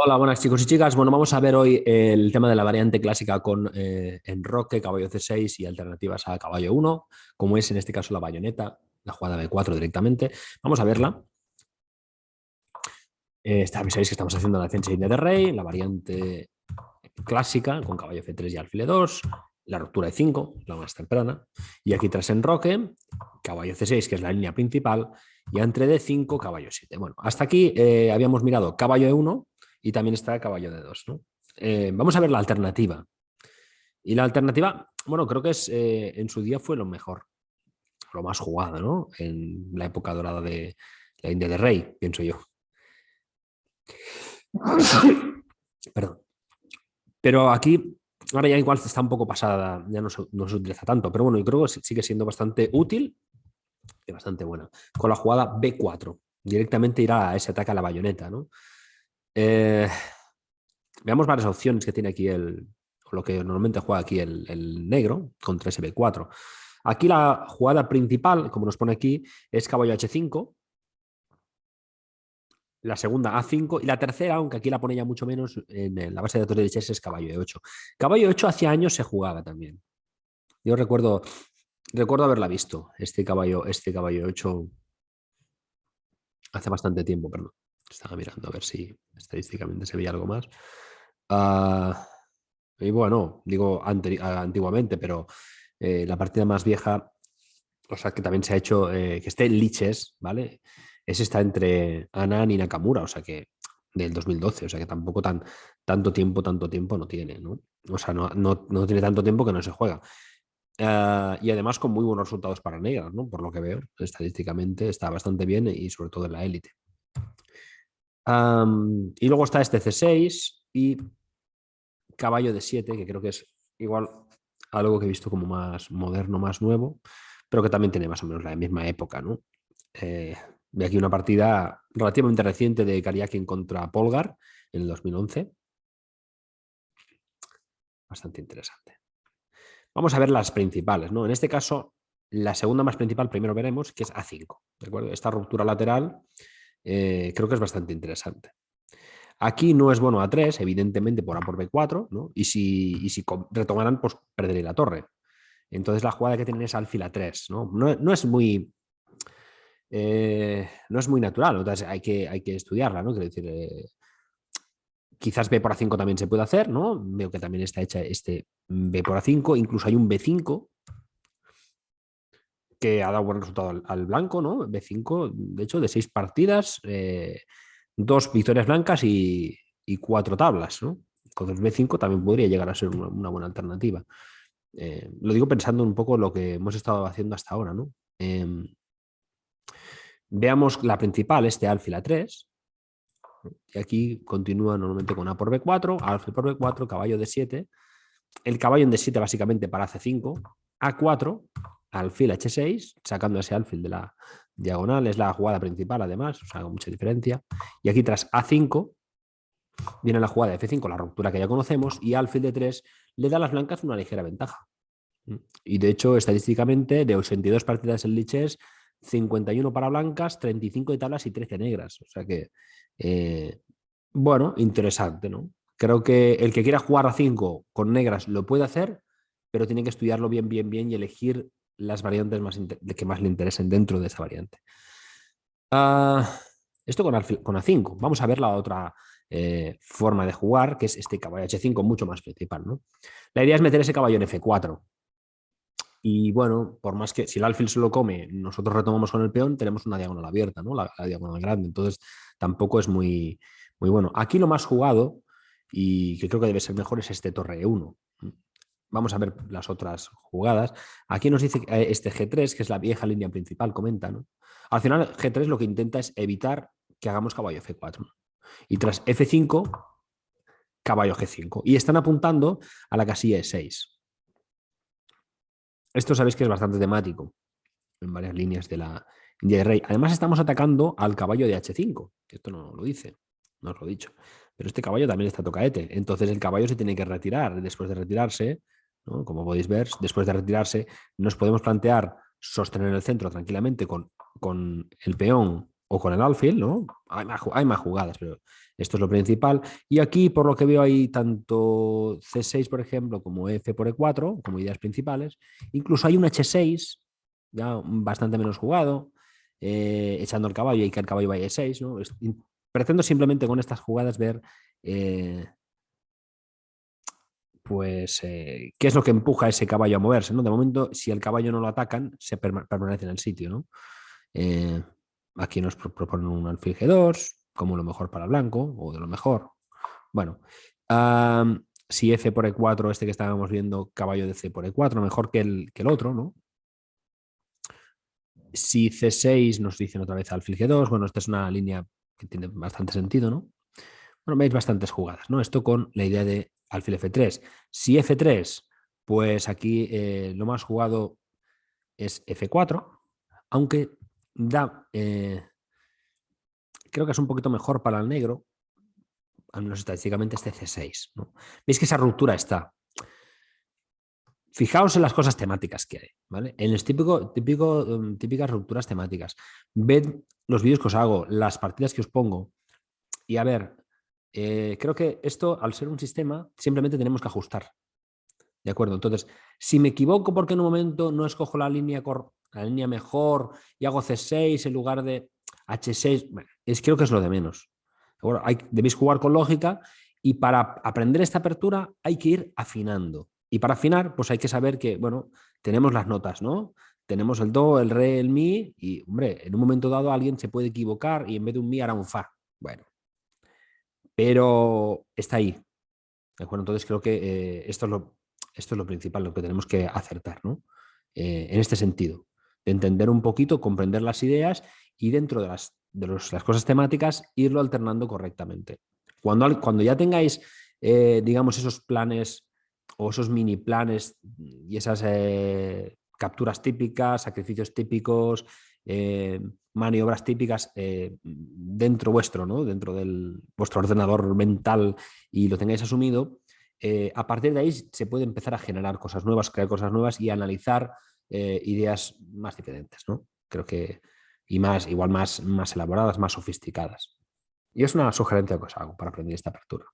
Hola, buenas chicos y chicas. Bueno, vamos a ver hoy el tema de la variante clásica con enroque, caballo C6 y alternativas a caballo 1, como es en este caso la bayoneta, la jugada B4 directamente. Vamos a verla. Sabéis que estamos haciendo la defensa línea de rey, la variante clásica con caballo C3 y alfil E2, la ruptura de 5, la más temprana, y aquí tras enroque, caballo C6, que es la línea principal, y entre D5, caballo 7. Bueno, hasta aquí habíamos mirado caballo E1 y también está caballo D2, ¿no? Vamos a ver la alternativa. Y la alternativa, bueno, creo que es en su día fue lo mejor, lo más jugado, ¿no? En la época dorada de la India de Rey, pienso yo. Perdón. Pero aquí, ahora ya igual está un poco pasada, ya no se utiliza tanto, pero bueno, yo creo que sigue siendo bastante útil y bastante buena. Con la jugada B4, directamente irá a ese ataque a la bayoneta, ¿no? Eh, Veamos varias opciones que tiene aquí lo que normalmente juega aquí el negro contra ese B4. Aquí la jugada principal, como nos pone aquí, es caballo H5, la segunda A5 y la tercera, aunque aquí la pone ya mucho menos, en la base de datos de DHS es caballo E8. Caballo E8 hace años se jugaba también. Yo recuerdo haberla visto, este caballo 8 hace bastante tiempo, perdón. Estaba mirando a ver si estadísticamente se veía algo más. Ah, y bueno, digo antiguamente, pero la partida más vieja, o sea, que también se ha hecho, que esté en Liches, ¿vale? Es esta entre Anan y Nakamura, o sea que del 2012, o sea que tampoco tanto tiempo no tiene, ¿no? O sea, no tiene tanto tiempo que no se juega. Y además con muy buenos resultados para negras, ¿no? Por lo que veo, estadísticamente está bastante bien y sobre todo en la élite. Y luego está este C6 y caballo de 7, que creo que es igual algo que he visto como más moderno, más nuevo, pero que también tiene más o menos la misma época, ¿no? Ve aquí una partida relativamente reciente de Karyakin contra Polgar en el 2011. Bastante interesante. Vamos a ver las principales, ¿no? En este caso, la segunda más principal primero veremos, que es A5, ¿de acuerdo? Esta ruptura lateral creo que es bastante interesante. Aquí no es bueno A3, evidentemente por A por B4, ¿no? Y si retomaran, pues perdería la torre. Entonces la jugada que tienen es alfil A3, ¿no? No es muy... no es muy natural, entonces hay que estudiarla, ¿no? Quiero decir, quizás B por A5 también se puede hacer, ¿no? Veo que también está hecha este B por A5, incluso hay un B5 que ha dado buen resultado al blanco, ¿no? B5, de hecho, de 6 partidas, 2 victorias blancas y 4 tablas, ¿no? Entonces B5 también podría llegar a ser una buena alternativa. Lo digo pensando un poco en lo que hemos estado haciendo hasta ahora, ¿no? Veamos la principal, este alfil A3, y aquí continúa normalmente con A por B4, alfil por B4, caballo D7, el caballo en D7 básicamente para C5, A4, alfil H6, sacando ese alfil de la diagonal, es la jugada principal además, o sea, con mucha diferencia. Y aquí tras A5 viene la jugada de F5, la ruptura que ya conocemos, y alfil D3 le da a las blancas una ligera ventaja. Y de hecho, estadísticamente, de 82 partidas en liches, 51 para blancas, 35 de tablas y 13 negras. O sea que, bueno, interesante, ¿no? Creo que el que quiera jugar a 5 con negras lo puede hacer, pero tiene que estudiarlo bien, bien, bien y elegir las variantes que más le interesen dentro de esa variante. Ah, esto con A5. Vamos a ver la otra forma de jugar, que es este caballo H5 mucho más principal, ¿no? La idea es meter ese caballo en F4. Y bueno, por más que si el alfil se lo come, nosotros retomamos con el peón, tenemos una diagonal abierta, ¿no? La diagonal grande. Entonces, tampoco es muy bueno. Aquí lo más jugado, y que creo que debe ser mejor, es este torre E1. Vamos a ver las otras jugadas. Aquí nos dice este G3, que es la vieja línea principal, comenta, ¿no? Al final, G3 lo que intenta es evitar que hagamos caballo F4. Y tras F5, caballo G5. Y están apuntando a la casilla de 6. Esto sabéis que es bastante temático en varias líneas de la India de Rey. Además, estamos atacando al caballo de H5, que esto no lo dice, no os lo he dicho. Pero este caballo también está tocaete. Entonces el caballo se tiene que retirar. Después de retirarse, ¿no? Como podéis ver, después de retirarse, nos podemos plantear sostener el centro tranquilamente con el peón o con el alfil, ¿no? Hay más jugadas, pero esto es lo principal. Y aquí, por lo que veo, hay tanto C6, por ejemplo, como F por E4, como ideas principales. Incluso hay un H6, ya bastante menos jugado, echando el caballo y que el caballo vaya E6, ¿no? Pretendo simplemente con estas jugadas ver pues qué es lo que empuja a ese caballo a moverse, ¿no? De momento, si el caballo no lo atacan, se permanece en el sitio, ¿no? Eh, aquí nos proponen un alfil G2 como lo mejor para blanco, o de lo mejor. Bueno, si F por E4, este que estábamos viendo, caballo de C por E4, mejor que el otro, ¿no? Si C6 nos dicen otra vez alfil G2, bueno, esta es una línea que tiene bastante sentido, ¿no? Bueno, veis bastantes jugadas, ¿no? Esto con la idea de alfil F3. Si F3, pues aquí lo más jugado es F4, aunque da, creo que es un poquito mejor para el negro, al menos estadísticamente este C6, ¿no? Veis que esa ruptura está. Fijaos en las cosas temáticas que hay, ¿vale? En las típicas rupturas temáticas. Ved los vídeos que os hago, las partidas que os pongo. Y a ver, creo que esto, al ser un sistema, simplemente tenemos que ajustar. ¿De acuerdo? Entonces, si me equivoco porque en un momento no escojo la línea mejor y hago C6 en lugar de H6, bueno, creo que es lo de menos. Bueno, debéis jugar con lógica y para aprender esta apertura hay que ir afinando. Y para afinar, pues hay que saber que, bueno, tenemos las notas, ¿no? Tenemos el do, el re, el mi y, hombre, en un momento dado alguien se puede equivocar y en vez de un mi hará un fa. Bueno, pero está ahí. ¿De acuerdo? Entonces creo que esto es lo principal, lo que tenemos que acertar, ¿no? En este sentido, de entender un poquito, comprender las ideas y dentro de las cosas temáticas irlo alternando correctamente. Cuando ya tengáis, digamos, esos planes o esos mini planes y esas capturas típicas, sacrificios típicos, maniobras típicas dentro vuestro, ¿no? Dentro de vuestro ordenador mental y lo tengáis asumido, a partir de ahí se puede empezar a generar cosas nuevas, crear cosas nuevas y analizar ideas más diferentes, ¿no? Creo que, y igual más elaboradas, más sofisticadas. Y es una sugerencia que os hago para aprender esta apertura.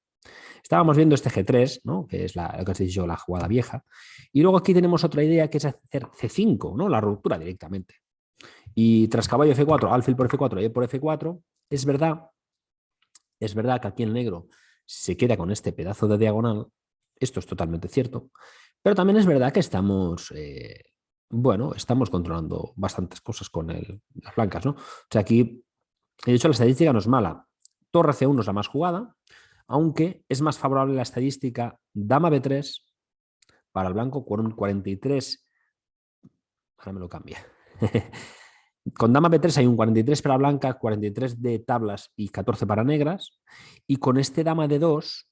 Estábamos viendo este G3, ¿no? Que es lo que os he dicho, la jugada vieja. Y luego aquí tenemos otra idea que es hacer C5, ¿no? La ruptura directamente. Y tras caballo F4, alfil por F4 y E por F4, es verdad que aquí el negro se queda con este pedazo de diagonal, esto es totalmente cierto, pero también es verdad que estamos controlando bastantes cosas con las blancas, ¿no? O sea, aquí, de hecho, la estadística no es mala. Torre C1 es la más jugada, aunque es más favorable la estadística dama B3 para el blanco con un 43. Ahora me lo cambia. Con dama B3 hay un 43 para blanca, 43 de tablas y 14 para negras. Y con este dama de 2,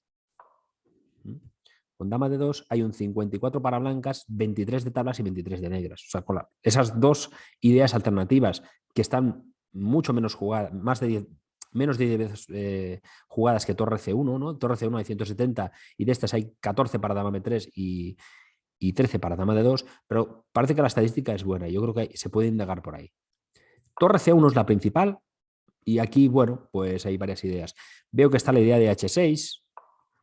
con dama de 2 hay un 54 para blancas, 23 de tablas y 23 de negras. O sea, con esas dos ideas alternativas que están mucho menos jugadas, menos de 10 veces jugadas que torre C1, ¿no? Torre C1 hay 170 y de estas hay 14 para dama B3 y 13 para dama de 2, pero parece que la estadística es buena. Yo creo que se puede indagar por ahí. Torre C1 es la principal y aquí, bueno, pues hay varias ideas. Veo que está la idea de H6.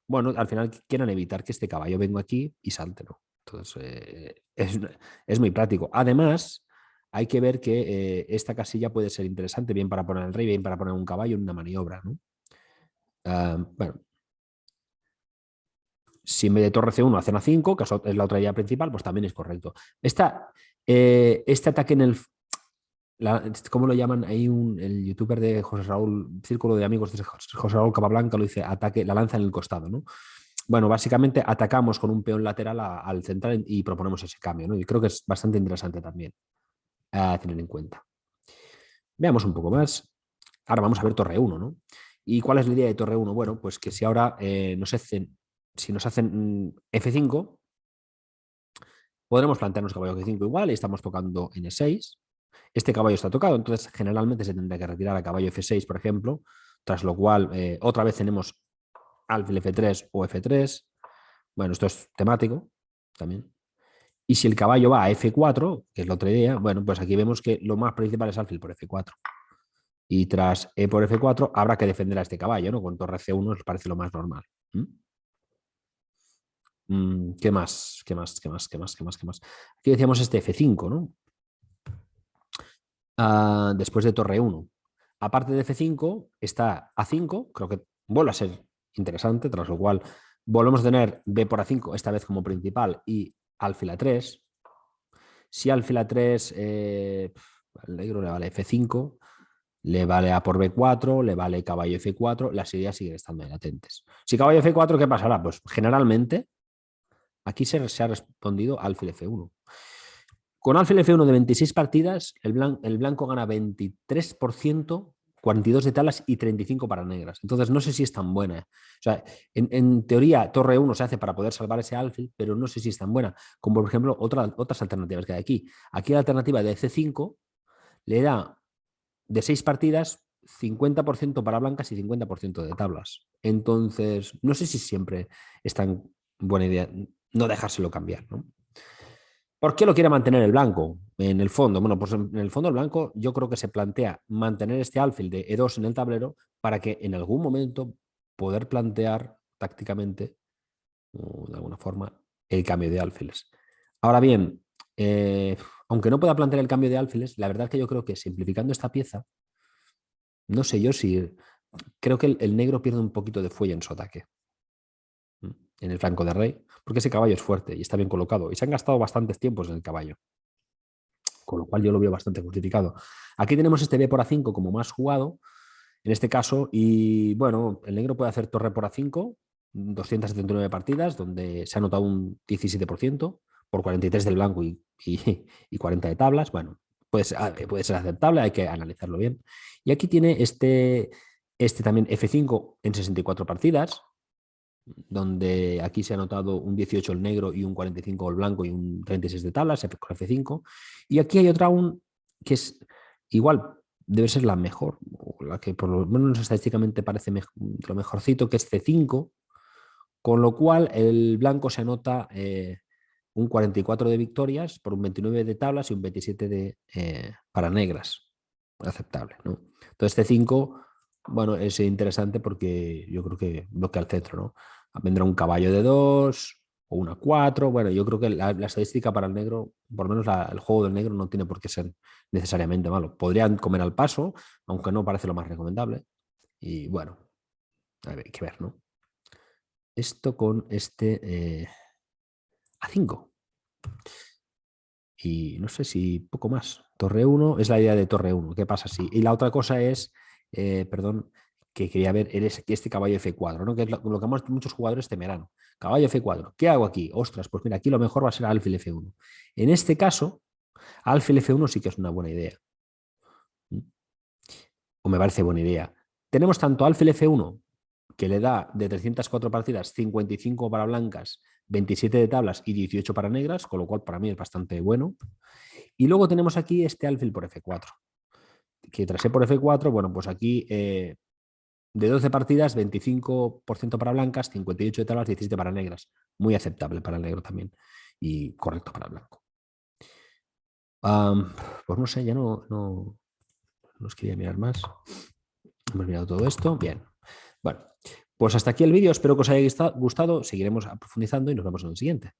Bueno, al final quieren evitar que este caballo venga aquí y salte, ¿no? Entonces, es muy práctico. Además, hay que ver que esta casilla puede ser interesante, bien para poner el rey, bien para poner un caballo en una maniobra, ¿no? Bueno, si en vez de torre C1 hacen A5, que es la otra idea principal, pues también es correcto. Este ataque en el ¿cómo lo llaman? Hay el youtuber de José Raúl, Círculo de Amigos de José Raúl Capablanca, lo dice, ataque, la lanza en el costado, ¿no? Bueno, básicamente atacamos con un peón lateral al central y proponemos ese cambio, ¿no? Y creo que es bastante interesante también a tener en cuenta. Veamos un poco más. Ahora vamos a ver torre 1, ¿no? ¿Y cuál es la idea de torre 1? Bueno, pues que si ahora si nos hacen F5, podremos plantearnos caballo G5 igual y estamos tocando N6. Este caballo está tocado, entonces generalmente se tendrá que retirar a caballo F6, por ejemplo, tras lo cual otra vez tenemos alfil F3 o F3. Bueno, esto es temático también. Y si el caballo va a F4, que es la otra idea, bueno, pues aquí vemos que lo más principal es alfil por F4. Y tras E por F4 habrá que defender a este caballo, ¿no? Con torre C1 les parece lo más normal. ¿Qué más? ¿Qué más? ¿Qué más? ¿Qué más? ¿Qué más? ¿Qué más? Aquí decíamos este F5, ¿no? Después de torre 1. Aparte de F5 está A5, creo que vuelve a ser interesante, tras lo cual volvemos a tener B por A5, esta vez como principal, y alfil A3. Si alfil A3, al negro le vale F5, le vale A por B4, le vale caballo F4, las ideas siguen estando latentes. Si caballo F4, ¿qué pasará? Pues generalmente aquí se ha respondido alfil F1. Con alfil F1 de 26 partidas, el blanco gana 23%, 42 de tablas y 35 para negras. Entonces, no sé si es tan buena. O sea, en teoría, torre 1 se hace para poder salvar ese alfil, pero no sé si es tan buena. Como por ejemplo, otras alternativas que hay aquí. Aquí la alternativa de C5 le da de 6 partidas 50% para blancas y 50% de tablas. Entonces, no sé si siempre es tan buena idea no dejárselo cambiar, ¿no? ¿Por qué lo quiere mantener el blanco? En el fondo, bueno, pues en el fondo el blanco yo creo que se plantea mantener este alfil de E2 en el tablero para que en algún momento poder plantear tácticamente, o de alguna forma, el cambio de alfiles. Ahora bien, aunque no pueda plantear el cambio de alfiles, la verdad es que yo creo que simplificando esta pieza, no sé yo si creo que el negro pierde un poquito de fuelle en su ataque en el flanco de rey, porque ese caballo es fuerte y está bien colocado y se han gastado bastantes tiempos en el caballo, con lo cual yo lo veo bastante justificado. Aquí tenemos este B por A5 como más jugado, en este caso, y bueno, el negro puede hacer torre por A5, 279 partidas, donde se ha notado un 17%, por 43 del blanco y 40 de tablas. Bueno, puede ser aceptable, hay que analizarlo bien. Y aquí tiene este también F5 en 64 partidas, donde aquí se ha notado un 18 el negro y un 45 el blanco y un 36 de tablas con F5. Y aquí hay otra que es igual, debe ser la mejor, la que por lo menos estadísticamente parece lo mejorcito, que es C5, con lo cual el blanco se anota un 44 de victorias por un 29 de tablas y un 27 para negras. Aceptable, ¿no? Entonces C5, bueno, es interesante porque yo creo que bloquea el centro, ¿no? Vendrá un caballo de 2 o una 4. Bueno, yo creo que la estadística para el negro, por lo menos el juego del negro no tiene por qué ser necesariamente malo. Podrían comer al paso, aunque no parece lo más recomendable. Y bueno, hay que ver, ¿no? Esto con este A5. Y no sé si poco más. Torre 1 es la idea de torre 1. ¿Qué pasa si? Y la otra cosa es, perdón, que quería ver, es este caballo F4, ¿no? Que es lo que muchos jugadores temerán. Caballo F4, ¿qué hago aquí? Ostras, pues mira, aquí lo mejor va a ser alfil F1. En este caso, alfil F1 sí que es una buena idea. O me parece buena idea. Tenemos tanto alfil F1, que le da de 304 partidas, 55 para blancas, 27 de tablas y 18 para negras, con lo cual para mí es bastante bueno. Y luego tenemos aquí este alfil por F4, que tras E por F4, bueno, pues aquí de 12 partidas, 25% para blancas, 58 de tablas, 17 para negras. Muy aceptable para el negro también y correcto para el blanco. Pues no sé, ya no os quería mirar más. Hemos mirado todo esto. Bien. Bueno, pues hasta aquí el vídeo. Espero que os haya gustado. Seguiremos profundizando y nos vemos en el siguiente.